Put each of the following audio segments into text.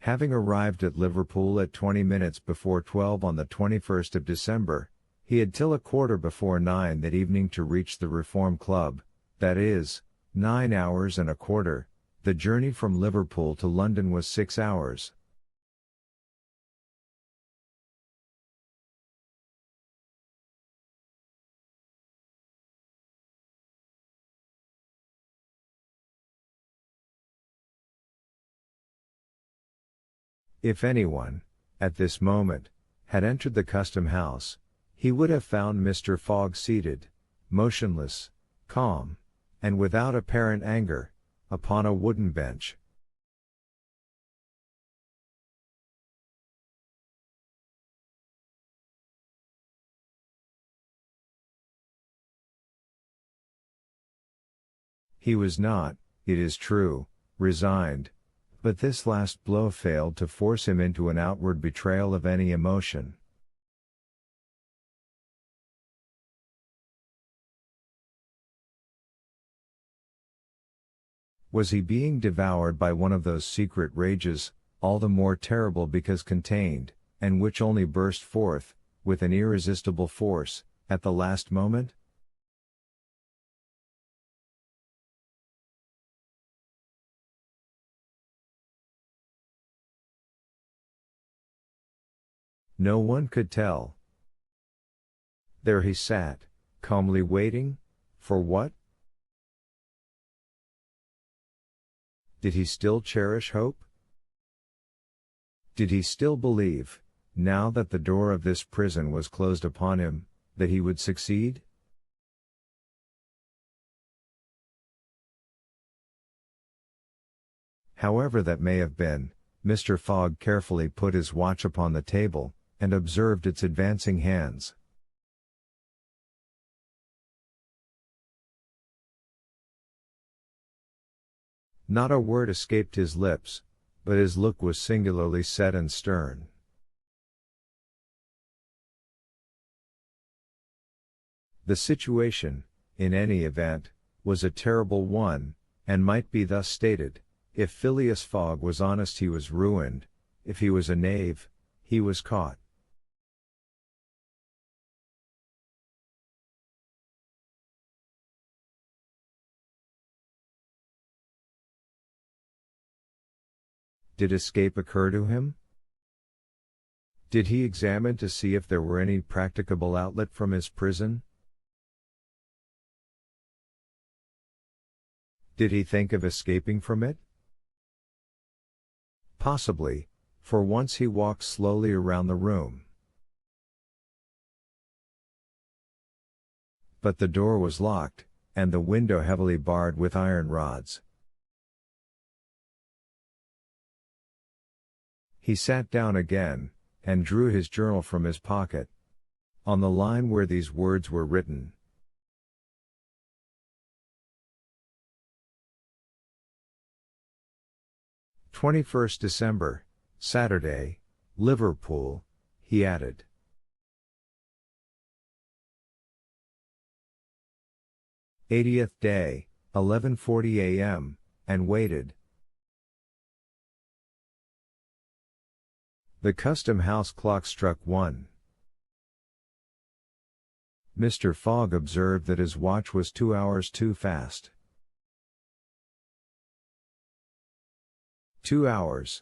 Having arrived at Liverpool at 20 minutes before 12 on the 21st of December, he had till 9:15 that evening to reach the Reform Club, that is, 9 hours and a quarter. The journey from Liverpool to London was 6 hours. If anyone, at this moment, had entered the custom house, he would have found Mr. Fogg seated, motionless, calm, and without apparent anger, upon a wooden bench. He was not, it is true, resigned, but this last blow failed to force him into an outward betrayal of any emotion. Was he being devoured by one of those secret rages, all the more terrible because contained, and which only burst forth, with an irresistible force, at the last moment? No one could tell. There he sat, calmly waiting, for what? Did he still cherish hope? Did he still believe, now that the door of this prison was closed upon him, that he would succeed? However that may have been, Mr. Fogg carefully put his watch upon the table, and observed its advancing hands. Not a word escaped his lips, but his look was singularly set and stern. The situation, in any event, was a terrible one, and might be thus stated: if Phileas Fogg was honest he was ruined, if he was a knave, he was caught. Did escape occur to him? Did he examine to see if there were any practicable outlet from his prison? Did he think of escaping from it? Possibly, for once he walked slowly around the room. But the door was locked, and the window heavily barred with iron rods. He sat down again, and drew his journal from his pocket. On the line where these words were written: 21st December, Saturday, Liverpool, he added. "80th day, 11:40 a.m., and waited." The custom house clock struck 1. Mr. Fogg observed that his watch was 2 hours too fast. 2 hours.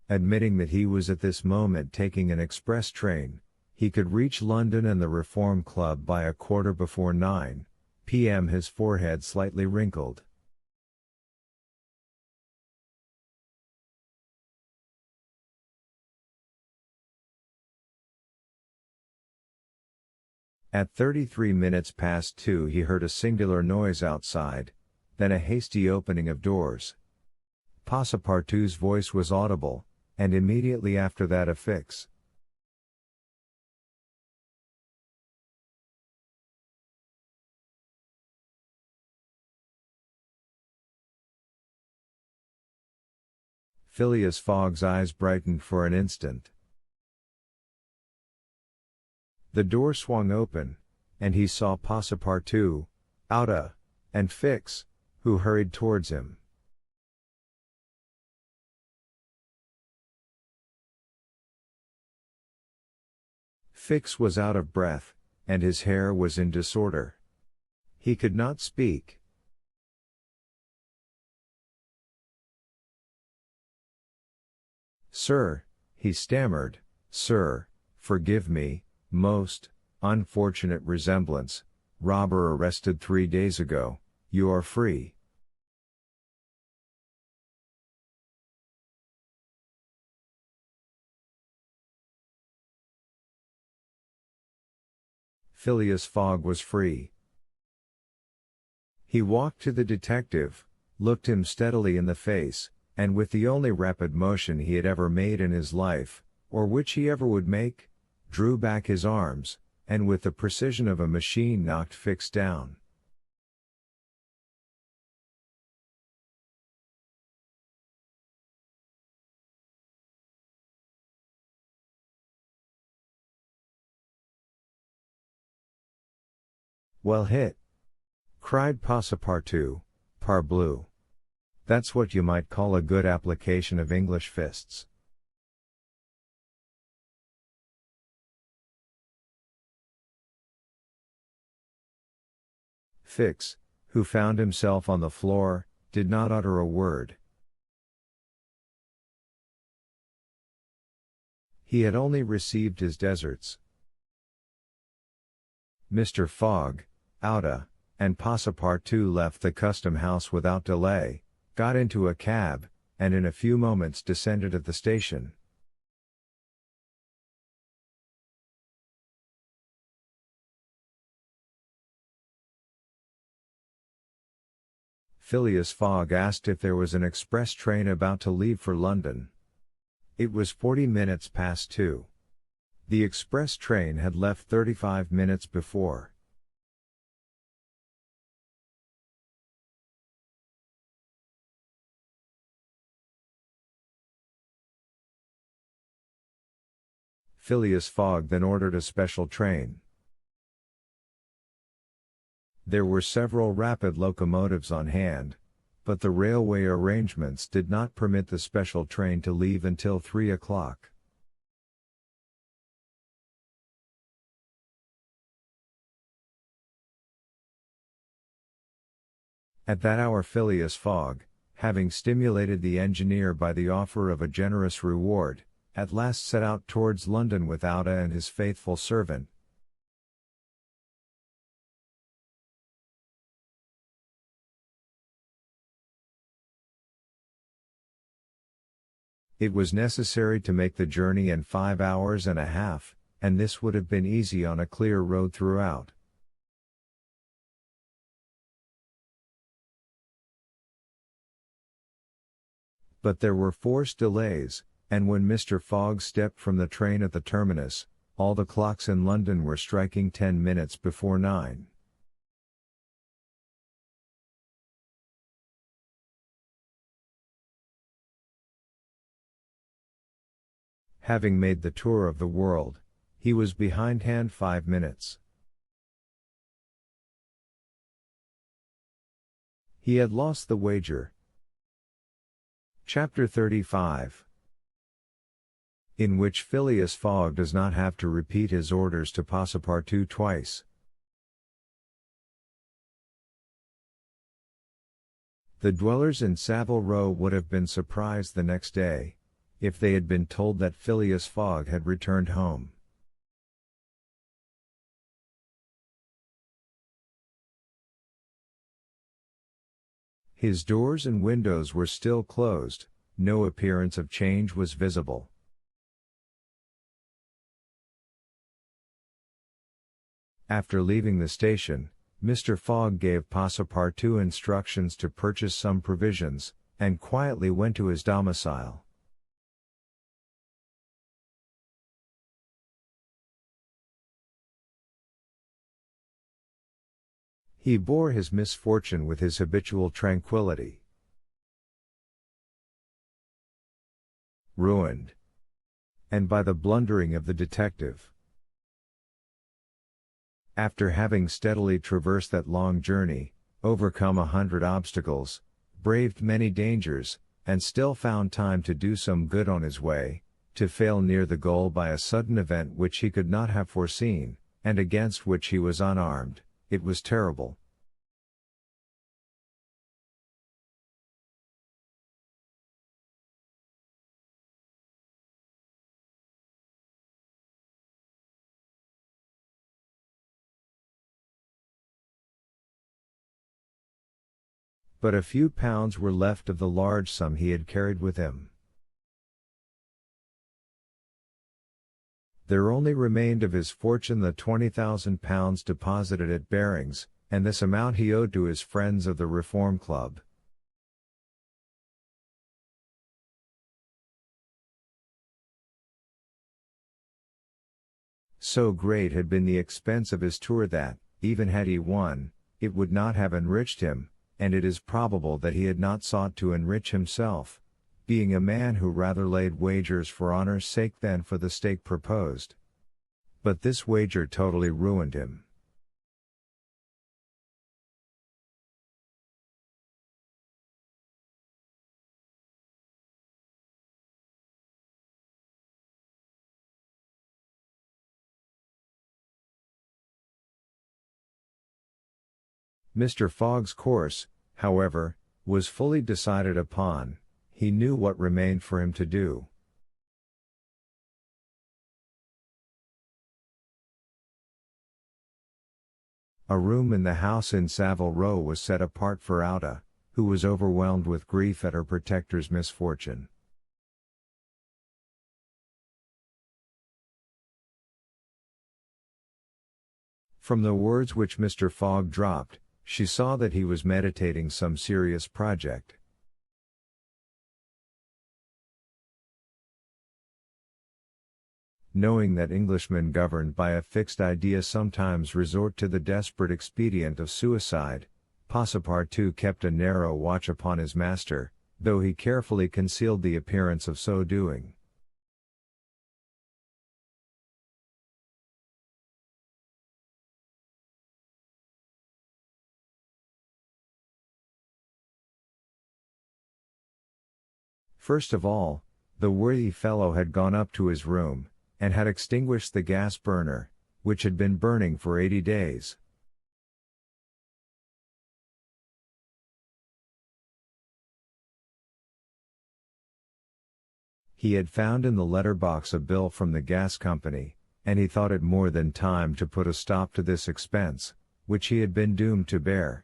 Admitting that he was at this moment taking an express train, he could reach London and the Reform Club by 9:15 p.m. His forehead slightly wrinkled. At 33 minutes past 2 he heard a singular noise outside, then a hasty opening of doors. Passepartout's voice was audible, and immediately after that a fix. Phileas Fogg's eyes brightened for an instant. The door swung open, and he saw Passepartout, Outa, and Fix, who hurried towards him. Fix was out of breath, and his hair was in disorder. He could not speak. "Sir," he stammered, "sir, forgive me, most unfortunate resemblance, robber arrested 3 days ago, you are free." Phileas Fogg was free. He walked to the detective, looked him steadily in the face, and with the only rapid motion he had ever made in his life, or which he ever would make, drew back his arms, and with the precision of a machine knocked Fix down. "Well hit!" cried Passepartout, parbleu. "That's what you might call a good application of English fists." Fix, who found himself on the floor, did not utter a word. He had only received his deserts. Mr. Fogg, Outa, and Passepartout left the custom house without delay, got into a cab, and in a few moments descended at the station. Phileas Fogg asked if there was an express train about to leave for London. It was 40 minutes past 2. The express train had left 35 minutes before. Phileas Fogg then ordered a special train. There were several rapid locomotives on hand, but the railway arrangements did not permit the special train to leave until 3 o'clock. At that hour Phileas Fogg, having stimulated the engineer by the offer of a generous reward, at last set out towards London with Outa and his faithful servant. It was necessary to make the journey in 5 hours and a half, and this would have been easy on a clear road throughout. But there were forced delays, and when Mr. Fogg stepped from the train at the terminus, all the clocks in London were striking 10 minutes before 9. Having made the tour of the world, he was behindhand 5 minutes. He had lost the wager. Chapter 35, in which Phileas Fogg does not have to repeat his orders to Passepartout twice. The dwellers in Savile Row would have been surprised the next day, if they had been told that Phileas Fogg had returned home. His doors and windows were still closed, no appearance of change was visible. After leaving the station, Mr. Fogg gave Passepartout instructions to purchase some provisions, and quietly went to his domicile. He bore his misfortune with his habitual tranquility. Ruined. And by the blundering of the detective. After having steadily traversed that long journey, overcome 100 obstacles, braved many dangers, and still found time to do some good on his way, to fail near the goal by a sudden event which he could not have foreseen, and against which he was unarmed, it was terrible. But a few pounds were left of the large sum he had carried with him. There only remained of his fortune the £20,000 deposited at Barings, and this amount he owed to his friends of the Reform Club. So great had been the expense of his tour that, even had he won, it would not have enriched him, and it is probable that he had not sought to enrich himself, being a man who rather laid wagers for honor's sake than for the stake proposed. But this wager totally ruined him. Mr. Fogg's course, however, was fully decided upon. He knew what remained for him to do. A room in the house in Savile Row was set apart for Auda, who was overwhelmed with grief at her protector's misfortune. From the words which Mr. Fogg dropped, she saw that he was meditating some serious project. Knowing that Englishmen governed by a fixed idea sometimes resort to the desperate expedient of suicide, Passepartout kept a narrow watch upon his master, though he carefully concealed the appearance of so doing. First of all, the worthy fellow had gone up to his room, and had extinguished the gas burner, which had been burning for 80 days. He had found in the letter-box a bill from the gas company, and he thought it more than time to put a stop to this expense, which he had been doomed to bear.